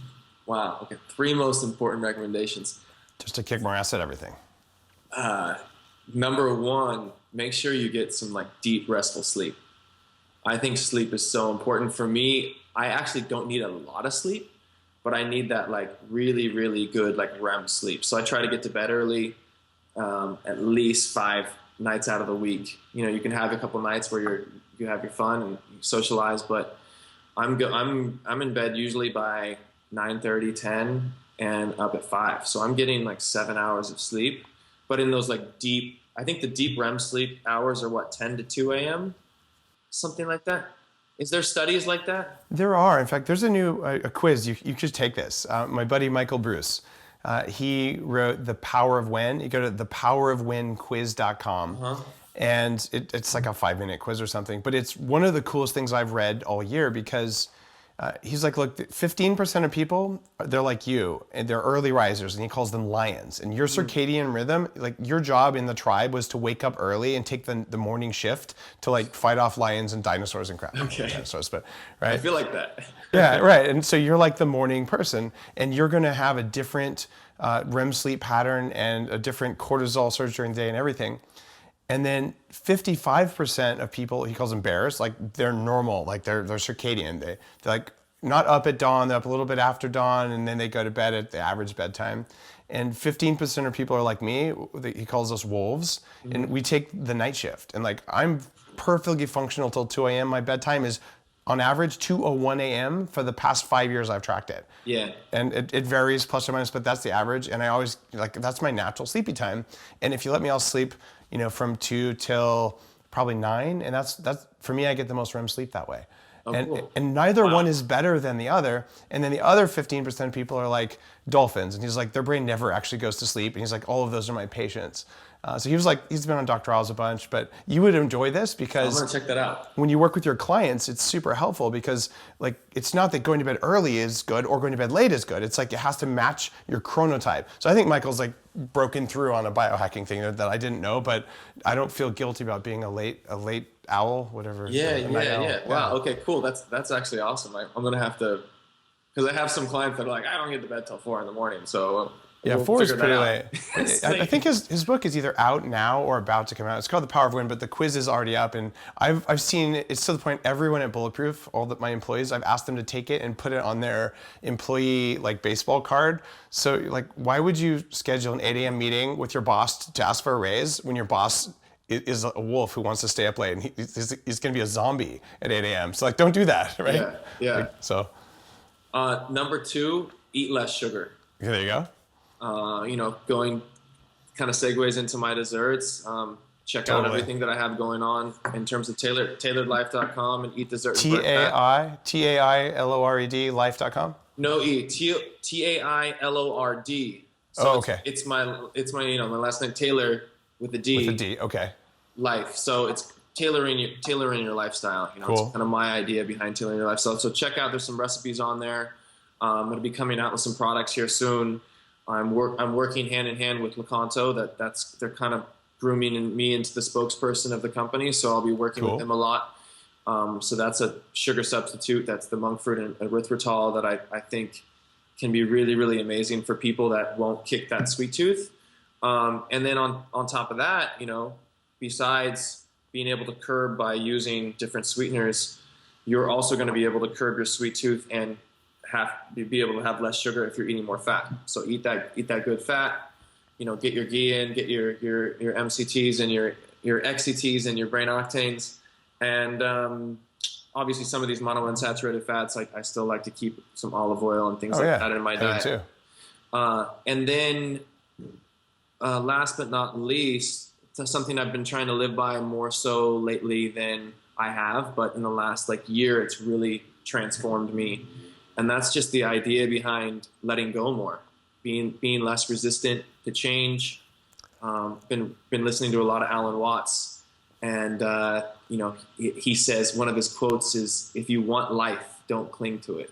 Wow. Okay. 3 most important recommendations. Just to kick more ass at everything. Number 1, make sure you get some like deep, restful sleep. I think sleep is so important for me. I actually don't need a lot of sleep, but I need that like really, really good like REM sleep. So I try to get to bed early, at least 5 nights out of the week. You know, you can have a couple nights where you have your fun and you socialize, but I'm in bed usually by 9:30, 10, and up at 5. So I'm getting like 7 hours of sleep, but in those like deep, I think the deep REM sleep hours are what, 10 to 2 a.m., something like that. Is there studies like that? There are. In fact, there's a new a quiz. You should take this. My buddy Michael Bruce, he wrote The Power of When. You go to thepowerofwhenquiz.com. Uh-huh. And it's like a 5-minute quiz or something. But it's one of the coolest things I've read all year because he's like, look, 15% of people, they're like you, and they're early risers, and he calls them lions. And your circadian rhythm, like your job in the tribe was to wake up early and take the morning shift to like fight off lions and dinosaurs and crap. Okay. Dinosaurs, but, right? I feel like that. Yeah, right. And so you're like the morning person, and you're going to have a different REM sleep pattern and a different cortisol surge during the day and everything. And then 55% of people, he calls them bears, like they're normal, like they're circadian. They're like not up at dawn, they're up a little bit after dawn, and then they go to bed at the average bedtime. And 15% of people are like me, he calls us wolves, and we take the night shift. And like I'm perfectly functional till 2 a.m. My bedtime is on average 2:01 a.m. for the past 5 years I've tracked it. Yeah. And it varies plus or minus, but that's the average. And I always, like, that's my natural sleepy time. And if you let me, I'll sleep, you know, from 2 till probably 9. And that's for me, I get the most REM sleep that way. Oh, and, cool. and neither one is better than the other. And then the other 15% of people are like dolphins. And he's like, their brain never actually goes to sleep. And he's like, all of those are my patients. So he was like, he's been on Dr. Oz a bunch, but you would enjoy this because I'm gonna check that out. when you work with your clients, it's super helpful because like, it's not that going to bed early is good or going to bed late is good. It's like, it has to match your chronotype. So I think Michael's like broken through on a biohacking thing that I didn't know, but I don't feel guilty about being a late owl, whatever. Yeah. Wow. Okay, cool. That's actually awesome. I'm gonna have to, because I have some clients that are like, I don't get to bed till 4 in the morning. So yeah, we'll 4 is figure that pretty late. out. I think his book is either out now or about to come out. It's called The Power of When, but the quiz is already up, and I've seen it's to the point everyone at Bulletproof, all my employees, I've asked them to take it and put it on their employee like baseball card. So like, why would you schedule an 8 a.m. meeting with your boss to ask for a raise when your boss is a wolf who wants to stay up late and he's going to be a zombie at 8 a.m. So like, don't do that, right? Yeah. Like, so. Number 2, eat less sugar. Okay, there you go. Going kind of segues into my desserts. Check out everything that I have going on in terms of tailoredlife.com and eat dessert. TAILORED life.com? No, TAILORD. So okay. It's my my last name Taylor with a D. With a D, okay. Life. So it's tailoring your lifestyle. Cool. It's kind of my idea behind tailoring your lifestyle. So check out. There's some recipes on there. I'm going to be coming out with some products here soon. I'm working hand in hand with Lakanto. They're kind of grooming me into the spokesperson of the company. So I'll be working with them a lot. So that's a sugar substitute. That's the monk fruit and erythritol that I think can be really, really amazing for people that won't kick that sweet tooth. And then on top of that, besides being able to curb by using different sweeteners, you're also going to be able to curb your sweet tooth and be able to have less sugar if you're eating more fat. So eat that good fat, get your ghee in, get your MCTs and your XCTs and your brain octanes. And obviously some of these monounsaturated fats, I still like to keep some olive oil and things that in my diet. Too. And then last but not least, something I've been trying to live by more so lately than I have, but in the last year, it's really transformed me. And that's just the idea behind letting go more, being less resistant to change. Been listening to a lot of Alan Watts, and he says one of his quotes is, "If you want life, don't cling to it."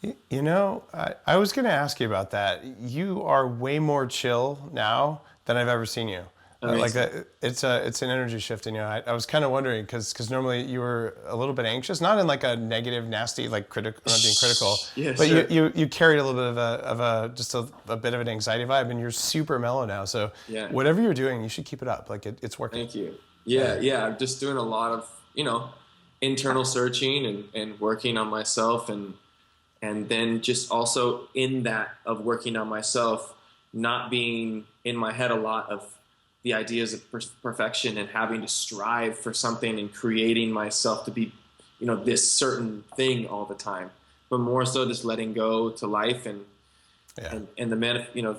I was going to ask you about that. You are way more chill now than I've ever seen you. Like that, it's an energy shift in you. I was kind of wondering because normally you were a little bit anxious, not in like a negative, nasty, like critical, not being critical, yeah, but sure. you carried a little bit of a just a bit of an anxiety vibe, and you're super mellow now. So whatever you're doing, you should keep it up. Like it's working. Thank you. Yeah. I'm just doing a lot of internal searching and working on myself, and then just also in that of working on myself, not being in my head a lot of the ideas of perfection and having to strive for something and creating myself to be, this certain thing all the time, but more so just letting go to life and the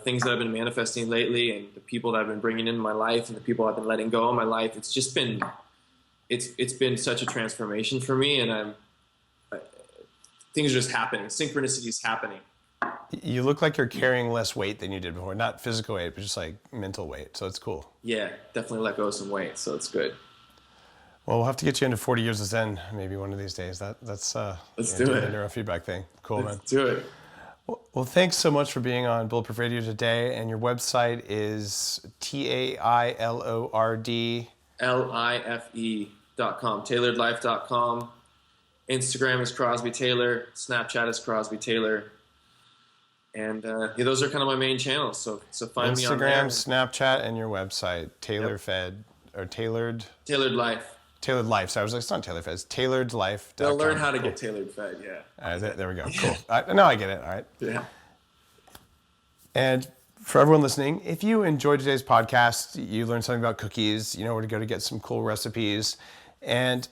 things that I've been manifesting lately and the people that I've been bringing into my life and the people I've been letting go in my life. It's just been, it's been such a transformation for me, and things are just happening. Synchronicity is happening. You look like you're carrying less weight than you did before. Not physical weight, but just like mental weight. So it's cool. Yeah, definitely let go of some weight. So it's good. Well, we'll have to get you into 40 years of Zen maybe one of these days. That's let's do it. The neurofeedback thing. Cool, man. Let's do it. Well, thanks so much for being on Bulletproof Radio today. And your website is TAILORD LIFE.com, tailoredlife.com. Instagram is Crosby Tailor. Snapchat is Crosby Tailor. And those are kind of my main channels. So find me on there. Instagram, Snapchat, and your website, Tailored Life. Tailored Life. So I was like, it's not Tailored Fed, it's tailoredlife.com. They'll learn how to get tailored fed, yeah. All right, there we go. Cool. Now I get it. All right. Yeah. And for everyone listening, if you enjoyed today's podcast, you learned something about cookies, you know where to go to get some cool recipes. And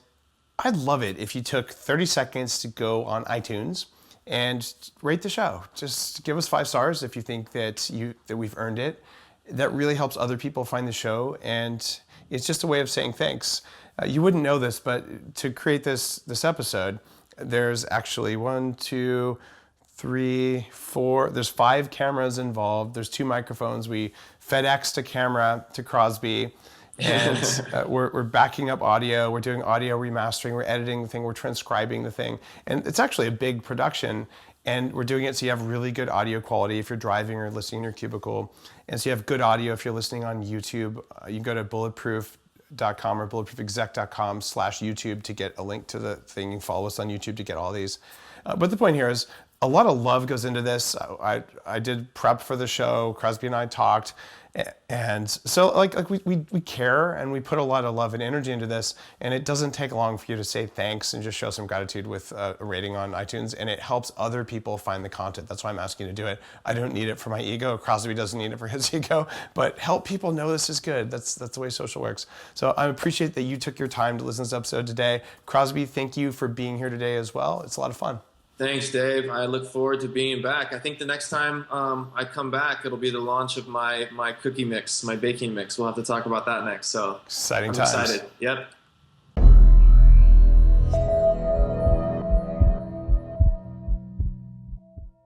I'd love it if you took 30 seconds to go on iTunes and rate the show. Just give us 5 stars if you think that we've earned it. That really helps other people find the show, and it's just a way of saying thanks. You wouldn't know this, but to create this episode, there's actually 1, 2, 3, 4. There's 5 cameras involved. There's 2 microphones. We FedExed a camera to Crosby, and we're backing up audio. We're doing audio remastering. We're editing the thing. We're transcribing the thing, and it's actually a big production. And we're doing it so you have really good audio quality if you're driving or listening in your cubicle, and so you have good audio if you're listening on YouTube. You can go to bulletproof.com or bulletproofexec.com/YouTube to get a link to the thing. You can follow us on YouTube to get all these. But the point here is a lot of love goes into this. I did prep for the show. Crosby and I talked. And so like we care, and we put a lot of love and energy into this, and it doesn't take long for you to say thanks and just show some gratitude with a rating on iTunes, and it helps other people find the content. That's why I'm asking you to do it. I don't need it for my ego. Crosby doesn't need it for his ego, but help people know this is good. That's the way social works. So I appreciate that you took your time to listen to this episode today. Crosby, thank you for being here today as well. It's a lot of fun. Thanks, Dave. I look forward to being back. I think the next time I come back, it'll be the launch of my cookie mix, my baking mix. We'll have to talk about that next. So exciting I'm times. excited. Yep.